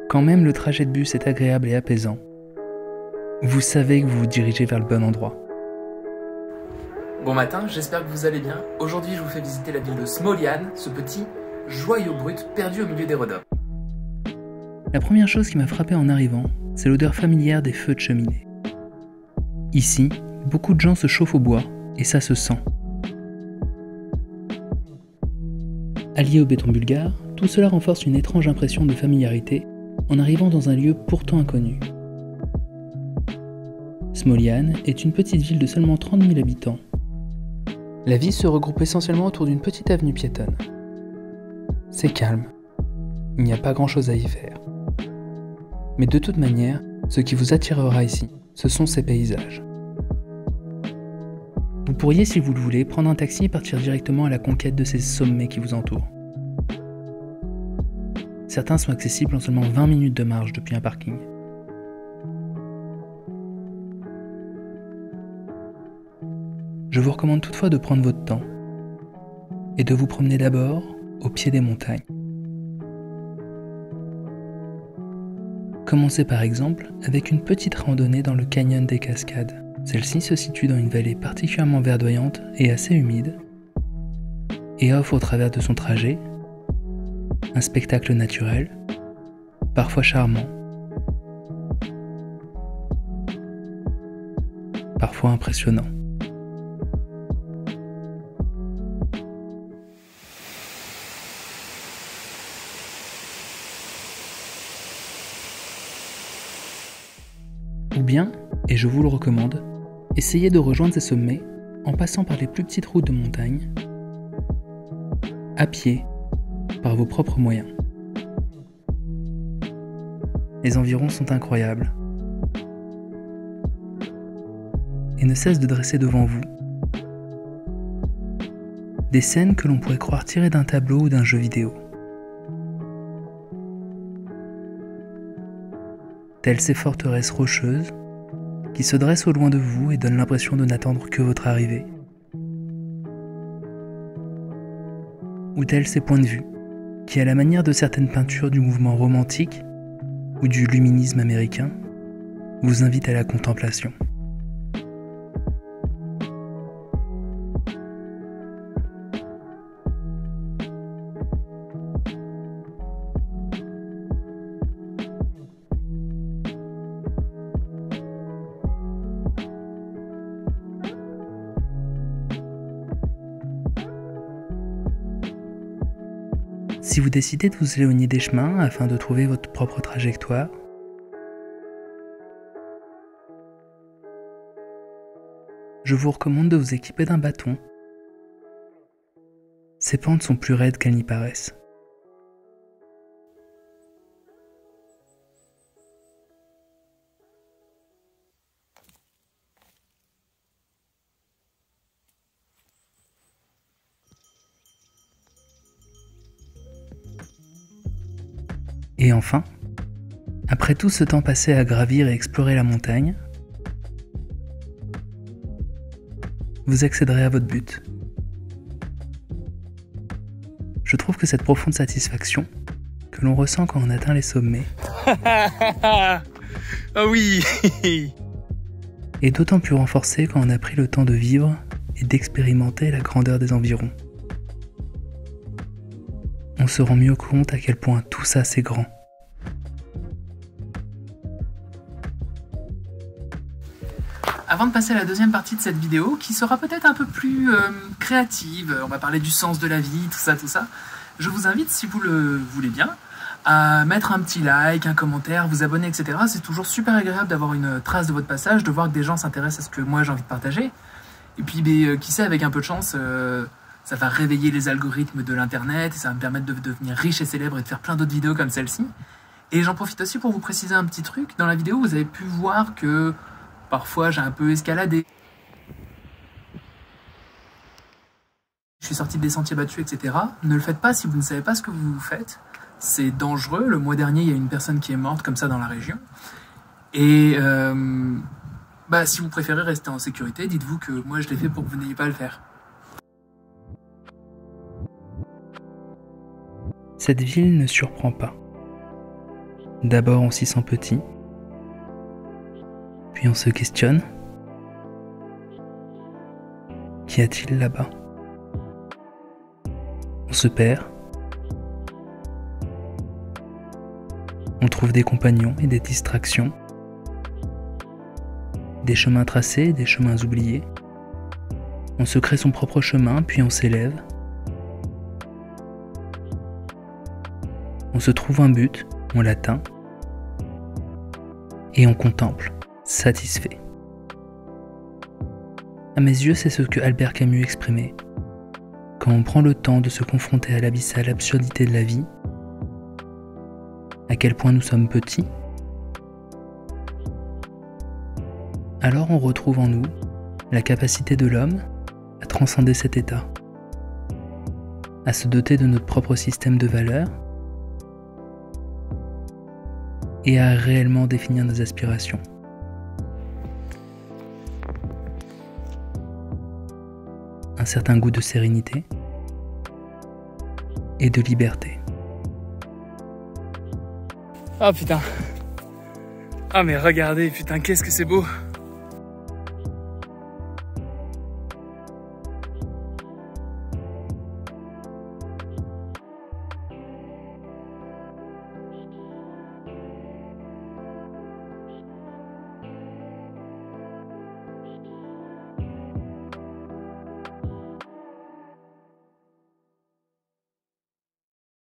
Quand même le trajet de bus est agréable et apaisant, vous savez que vous vous dirigez vers le bon endroit. Bon matin, j'espère que vous allez bien. Aujourd'hui, je vous fais visiter la ville de Smoliane, ce petit joyau brut perdu au milieu des Rhodopes. La première chose qui m'a frappé en arrivant, c'est l'odeur familière des feux de cheminée. Ici, beaucoup de gens se chauffent au bois, et ça se sent. Allié au béton bulgare, tout cela renforce une étrange impression de familiarité en arrivant dans un lieu pourtant inconnu. Smoliane est une petite ville de seulement 30 000 habitants. La ville se regroupe essentiellement autour d'une petite avenue piétonne. C'est calme. Il n'y a pas grand-chose à y faire. Mais de toute manière, ce qui vous attirera ici, ce sont ces paysages. Vous pourriez, si vous le voulez, prendre un taxi et partir directement à la conquête de ces sommets qui vous entourent. Certains sont accessibles en seulement 20 minutes de marche depuis un parking. Je vous recommande toutefois de prendre votre temps et de vous promener d'abord au pied des montagnes. Commencez par exemple avec une petite randonnée dans le canyon des Cascades. Celle-ci se situe dans une vallée particulièrement verdoyante et assez humide et offre au travers de son trajet un spectacle naturel, parfois charmant, parfois impressionnant. Ou bien, et je vous le recommande, essayez de rejoindre ces sommets en passant par les plus petites routes de montagne, à pied, par vos propres moyens. Les environs sont incroyables et ne cessent de dresser devant vous des scènes que l'on pourrait croire tirées d'un tableau ou d'un jeu vidéo. Telles ces forteresses rocheuses qui se dressent au loin de vous et donnent l'impression de n'attendre que votre arrivée. Ou tels ces points de vue qui, à la manière de certaines peintures du mouvement romantique ou du luminisme américain, vous invitent à la contemplation. Si vous décidez de vous éloigner des chemins afin de trouver votre propre trajectoire, je vous recommande de vous équiper d'un bâton. Ces pentes sont plus raides qu'elles n'y paraissent. Et enfin, après tout ce temps passé à gravir et explorer la montagne, vous accéderez à votre but. Je trouve que cette profonde satisfaction que l'on ressent quand on atteint les sommets Ah oui. est d'autant plus renforcée quand on a pris le temps de vivre et d'expérimenter la grandeur des environs. On se rend mieux compte à quel point tout ça c'est grand. Avant de passer à la deuxième partie de cette vidéo, qui sera peut-être un peu plus créative, on va parler du sens de la vie, tout ça, je vous invite, si vous le voulez bien, à mettre un petit like, un commentaire, vous abonner, etc. C'est toujours super agréable d'avoir une trace de votre passage, de voir que des gens s'intéressent à ce que moi j'ai envie de partager. Et puis, qui sait, avec un peu de chance, ça va réveiller les algorithmes de l'internet, et ça va me permettre de devenir riche et célèbre et de faire plein d'autres vidéos comme celle-ci. Et j'en profite aussi pour vous préciser un petit truc. Dans la vidéo, vous avez pu voir que parfois j'ai un peu escaladé. Je suis sorti des sentiers battus, etc. Ne le faites pas si vous ne savez pas ce que vous faites. C'est dangereux. Le mois dernier, il y a une personne qui est morte comme ça dans la région. Et si vous préférez rester en sécurité, dites-vous que moi je l'ai fait pour que vous n'ayez pas à le faire. Cette ville ne surprend pas. D'abord on s'y sent petit, puis on se questionne. Qu'y a-t-il là-bas? On se perd. On trouve des compagnons et des distractions, des chemins tracés et des chemins oubliés. On se crée son propre chemin, puis on s'élève. On se trouve un but, on l'atteint, et on contemple, satisfait. À mes yeux, c'est ce que Albert Camus exprimait. Quand on prend le temps de se confronter à l'abyssale absurdité de la vie, à quel point nous sommes petits, alors on retrouve en nous la capacité de l'homme à transcender cet état, à se doter de notre propre système de valeurs et à réellement définir nos aspirations. Un certain goût de sérénité et de liberté. Ah putain. Ah mais regardez, putain, qu'est-ce que c'est beau.